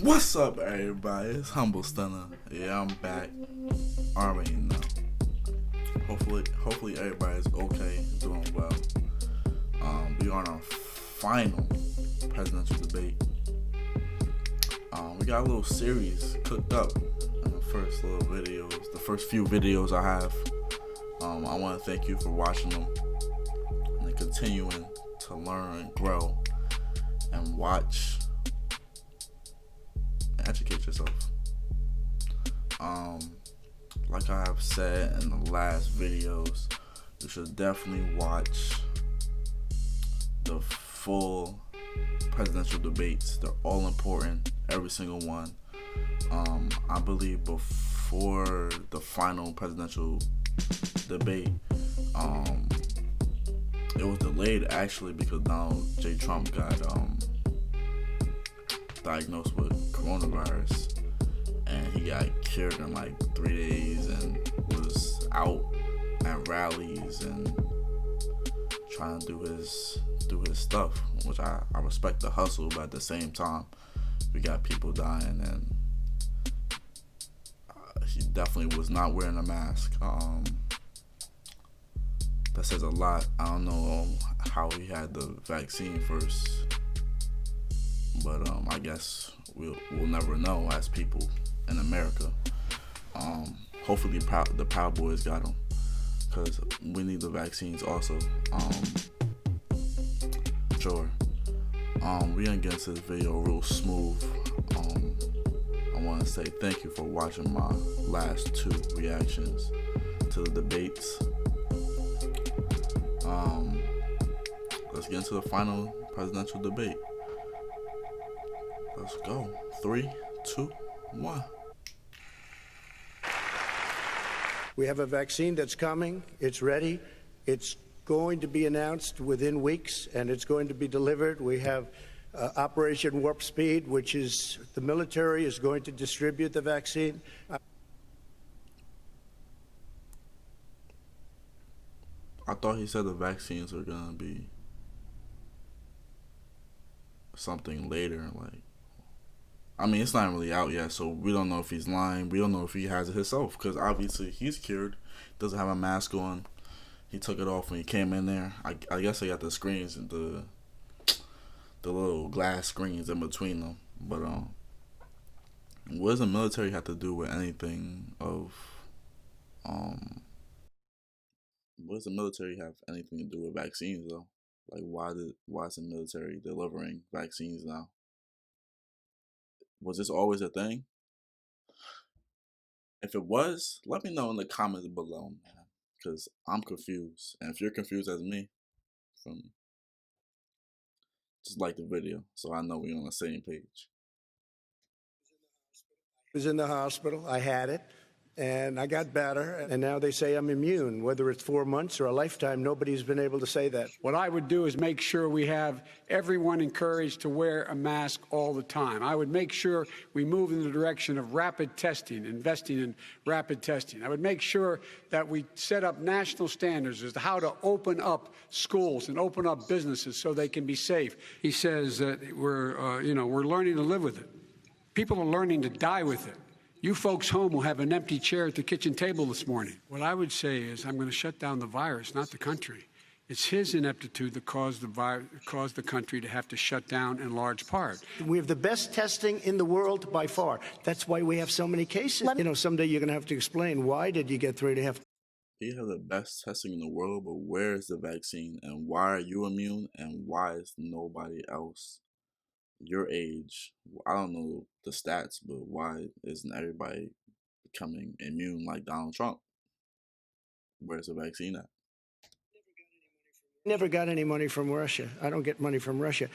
What's up, everybody? It's Humble Stunner. Yeah, I'm back. Already know. Hopefully everybody's okay, doing well. We are on our final presidential debate. We got a little series cooked up in the first little videos, the first few videos I have. I want to thank you for watching them and continuing to learn and grow and watch. Educate yourself. Like I have said in the last videos, you should definitely watch the full presidential debates. They're all important, every single one. I believe before the final presidential debate, it was delayed actually because Donald J. Trump got diagnosed with coronavirus, and he got cured in like 3 days and was out at rallies and trying to do his stuff, which I respect the hustle, but at the same time we got people dying, and he definitely was not wearing a mask. That says a lot. I don't know how he had the vaccine first, but I guess we'll never know as people in America. Hopefully the Proud Boys got them, because we need the vaccines also. Sure. We're gonna get into this video real smooth. I want to say thank you for watching my last two reactions to the debates. Let's get into the final presidential debate. Let's go. 3, 2, 1. We have a vaccine that's coming. It's ready. It's going to be announced within weeks, and it's going to be delivered. We have Operation Warp Speed, which is the military is going to distribute the vaccine. I thought he said the vaccines are gonna be something later. Like, I mean, it's not really out yet, so we don't know if he's lying. We don't know if he has it himself, because obviously he's cured, doesn't have a mask on. He took it off when he came in there. I guess they got the screens, the little glass screens in between them. But what does the military have to do with anything of what does the military have anything to do with vaccines though? Like, why is the military delivering vaccines now? Was this always a thing? If it was, let me know in the comments below, man, because I'm confused. And if you're confused as me, just like the video so I know we're on the same page. I was in the hospital. I had it, and I got better. And now they say I'm immune. Whether it's 4 months or a lifetime, nobody's been able to say that. What I would do is make sure we have everyone encouraged to wear a mask all the time. I would make sure we move in the direction of rapid testing, investing in rapid testing. I would make sure that we set up national standards as to how to open up schools and open up businesses so they can be safe. He says that we're learning to live with it. People are learning to die with it. You folks home will have an empty chair at the kitchen table this morning. What I would say is I'm going to shut down the virus, not the country. It's his ineptitude that caused the country to have to shut down in large part. We have the best testing in the world by far. That's why we have so many cases. Someday you're going to have to explain, why did you get 3.5? You have the best testing in the world, but where is the vaccine? And why are you immune? And why is nobody else your age? I don't know the stats, but why isn't everybody becoming immune like Donald Trump? Where's the vaccine at? Never got any money from Russia. I don't get money from Russia.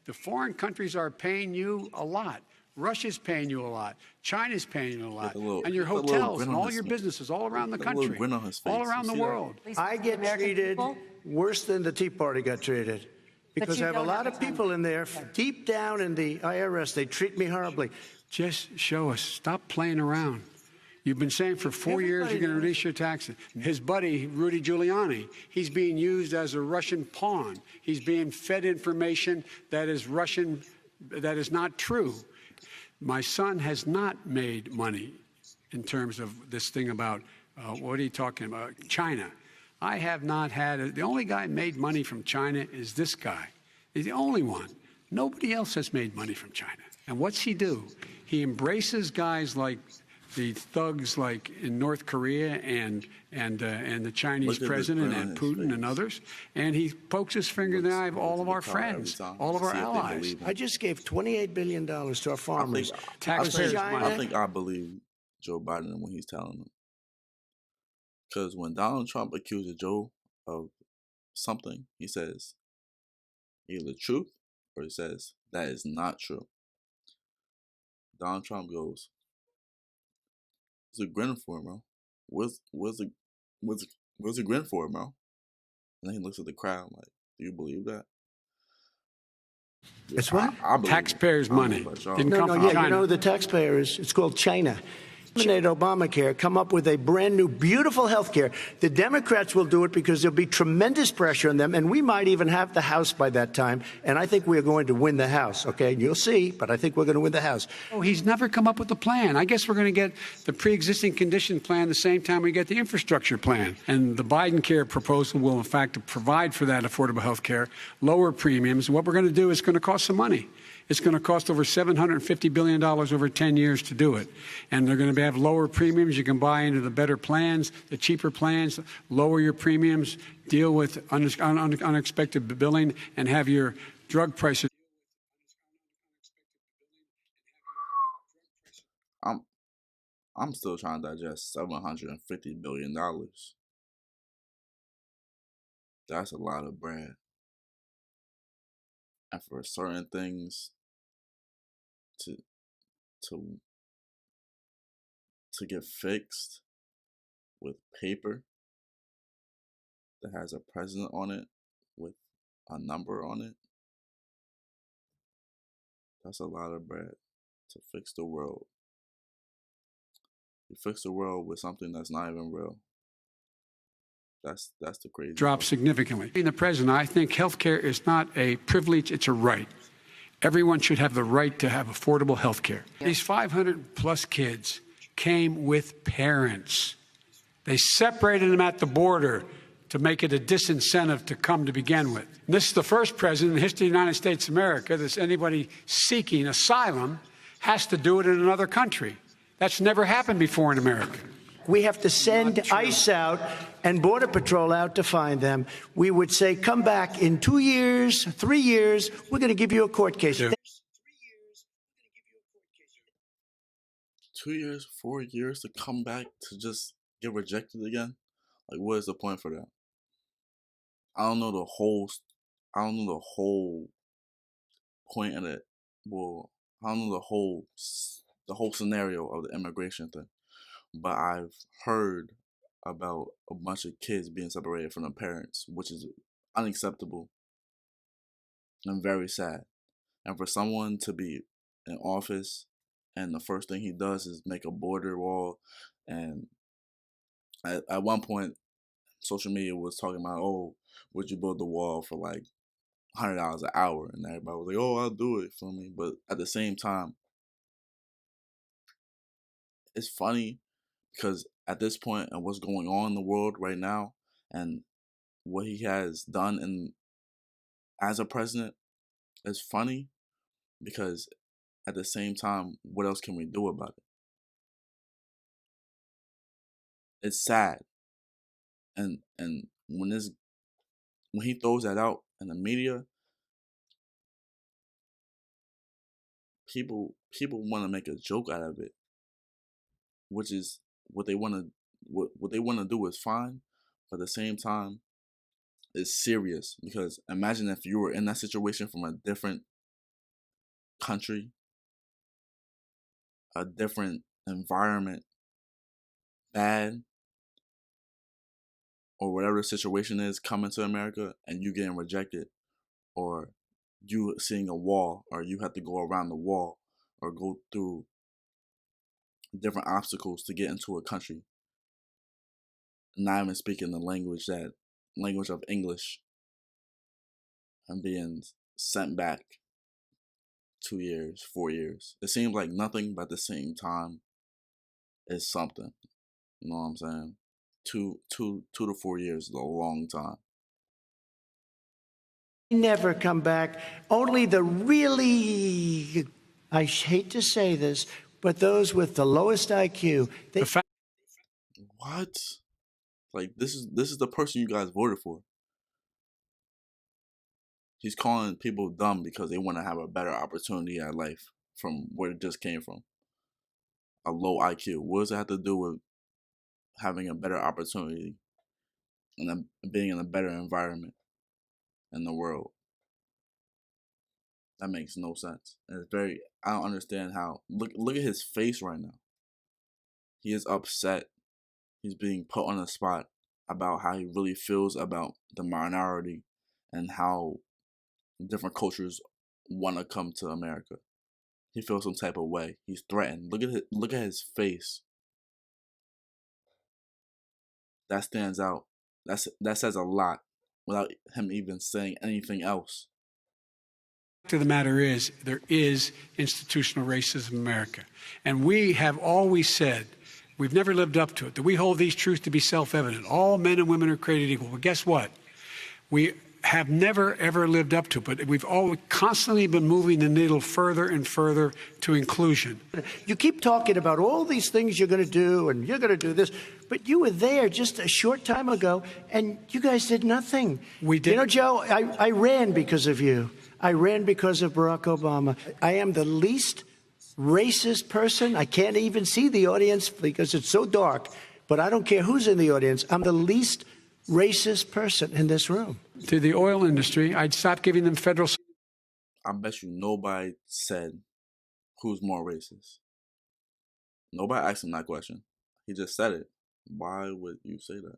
The foreign countries are paying you a lot. Russia's paying you a lot. China's paying you a lot. And your hotels and all your businesses all around the country, all around the world. I get treated worse than the Tea Party got treated. Because I have a lot of people in there, deep down in the IRS, they treat me horribly. Just show us. Stop playing around. You've been saying for 4 years you're going to release your taxes. His buddy, Rudy Giuliani, he's being used as a Russian pawn. He's being fed information that is Russian, that is not true. My son has not made money in terms of this thing about, what are you talking about? China. I have not had, the only guy made money from China is this guy. He's the only one. Nobody else has made money from China. And what's he do? He embraces guys like the thugs like in North Korea and the Chinese president and Putin and others, and he pokes his finger in the eye of all of our friends, all of our allies. I just gave $28 billion to our farmers. Taxpayers' money. I think I believe Joe Biden when he's telling them. Because when Donald Trump accuses Joe of something, he says either truth or he says that is not true. Donald Trump goes, "What's a grin for, bro? What's a grin for, bro?" And then he looks at the crowd like, "Do you believe that?" That's right. I believe Taxpayers' money. Didn't come from China. You know, the taxpayers, it's called China. Eliminate Obamacare, come up with a brand new, beautiful health care. The Democrats will do it because there'll be tremendous pressure on them, and we might even have the House by that time. And I think we're going to win the House, okay? You'll see, but I think we're going to win the House. Oh, he's never come up with a plan. I guess we're going to get the pre-existing condition plan the same time we get the infrastructure plan. And the Biden care proposal will, in fact, provide for that affordable health care, lower premiums. What we're going to do is going to cost some money. It's going to cost over $750 billion over 10 years to do it. And they're going to have lower premiums. You can buy into the better plans, the cheaper plans, lower your premiums, deal with unexpected billing, and have your drug prices. I'm still trying to digest $750 billion. That's a lot of bread. And for certain things to get fixed with paper that has a president on it with a number on it, that's a lot of bread to fix the world. You fix the world with something that's not even real. That's the crazy Drop part. significantly. Being the president, I think health care is not a privilege, it's a right. Everyone should have the right to have affordable health care. These 500 plus kids came with parents. They separated them at the border to make it a disincentive to come to begin with. And this is the first president in the history of the United States of America that anybody seeking asylum has to do it in another country. That's never happened before in America. We have to send ICE out and Border Patrol out to find them. We would say, come back in 2 years, 3 years, we're going to give you a court case. Yeah. 2 years, 4 years to come back to just get rejected again? Like, what is the point for that? I don't know the whole point of it. Well, I don't know the whole scenario of the immigration thing. But I've heard about a bunch of kids being separated from their parents, which is unacceptable and very sad. And for someone to be in office and the first thing he does is make a border wall, and at one point, social media was talking about, oh, would you build the wall for like $100 an hour? And everybody was like, oh, I'll do it for me. But at the same time, it's funny because at this point and what's going on in the world right now and what he has done as a president is funny because at the same time, what else can we do about it? It's sad. And when he throws that out in the media, people want to make a joke out of it, which is what they want to do is fine, but at the same time, it's serious because imagine if you were in that situation from a different country, a different environment, bad, or whatever the situation is coming to America and you getting rejected, or you seeing a wall, or you have to go around the wall or go through different obstacles to get into a country, not even speaking the language of English, and being sent back 2 years, 4 years. It seems like nothing, but at the same time, it's something. You know what I'm saying? 2 to 4 years is a long time. Never come back. Only the really, I hate to say this, but those with the lowest IQ. What? Like, this is the person you guys voted for. He's calling people dumb because they want to have a better opportunity at life from where it just came from. A low IQ. What does it have to do with having a better opportunity and being in a better environment in the world? That makes no sense. And it's very, I don't understand how. Look at his face right now. He is upset. He's being put on the spot about how he really feels about the minority and how different cultures want to come to America. He feels some type of way. He's threatened. Look at his face. That stands out. That says a lot without him even saying anything else. To the matter is, there is institutional racism in America. And we have always said, we've never lived up to it, that we hold these truths to be self-evident. All men and women are created equal. But guess what? We have never, ever lived up to it. But we've always constantly been moving the needle further and further to inclusion. You keep talking about all these things you're going to do and you're going to do this, but you were there just a short time ago and you guys did nothing. We did. You know, Joe, I ran because of you. I ran because of Barack Obama. I am the least racist person. I can't even see the audience because it's so dark, but I don't care who's in the audience. I'm the least racist person in this room. To the oil industry, I'd stop giving them federal. I bet you nobody said who's more racist. Nobody asked him that question. He just said it. Why would you say that?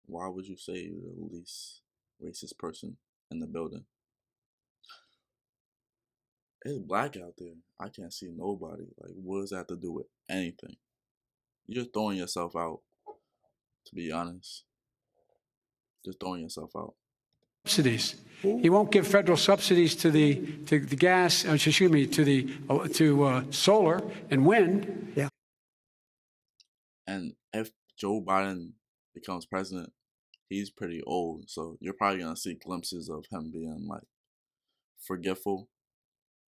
Why would you say you're the least racist person in the building? It's black out there. I can't see nobody. Like, what does that have to do with anything? You're just throwing yourself out, to be honest. Just throwing yourself out. Subsidies. He won't give federal subsidies to the gas. Excuse me, to solar and wind. Yeah. And if Joe Biden becomes president, he's pretty old, so you're probably gonna see glimpses of him being like forgetful,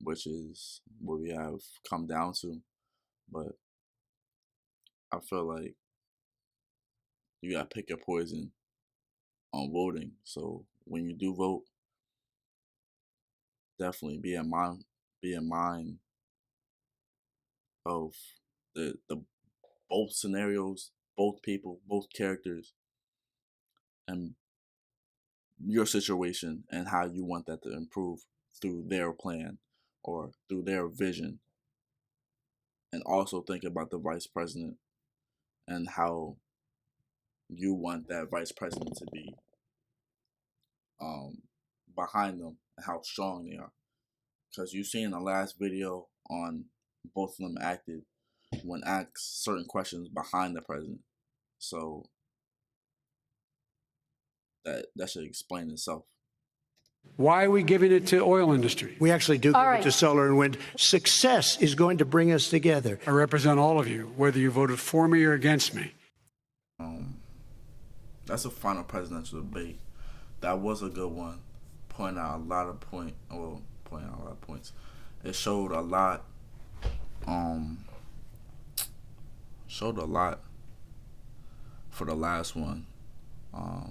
which is what we have come down to. But I feel like you gotta pick your poison on voting. So when you do vote, definitely be in mind of the both scenarios, both people, both characters, and your situation and how you want that to improve through their plan or through their vision. And also think about the vice president and how you want that vice president to be behind them and how strong they are. Because you see in the last video on both of them acted when asked certain questions behind the president. So that should explain itself. Why are we giving it to oil industry? We actually do give it to solar and wind. Success is going to bring us together. I represent all of you, whether you voted for me or against me. That's a final presidential debate. That was a good one. Pointing out a lot of points. It showed a lot. Showed a lot for the last one. I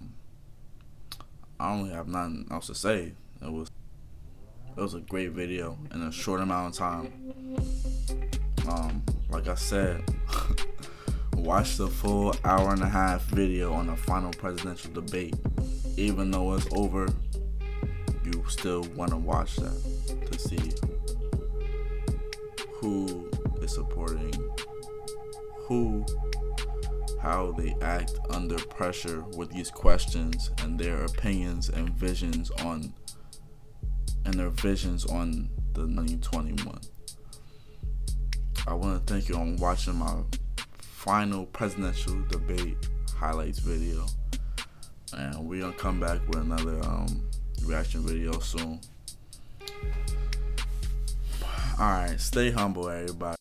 don't really have nothing else to say. It was a great video in a short amount of time. Like I said, watch the full hour-and-a-half video on the final presidential debate. Even though it's over, you still want to watch that to see who is supporting who, how they act under pressure with these questions and their opinions and visions on the 2021. I want to thank you on watching my final presidential debate highlights video, and we're gonna come back with another reaction video soon. All right, stay humble, everybody.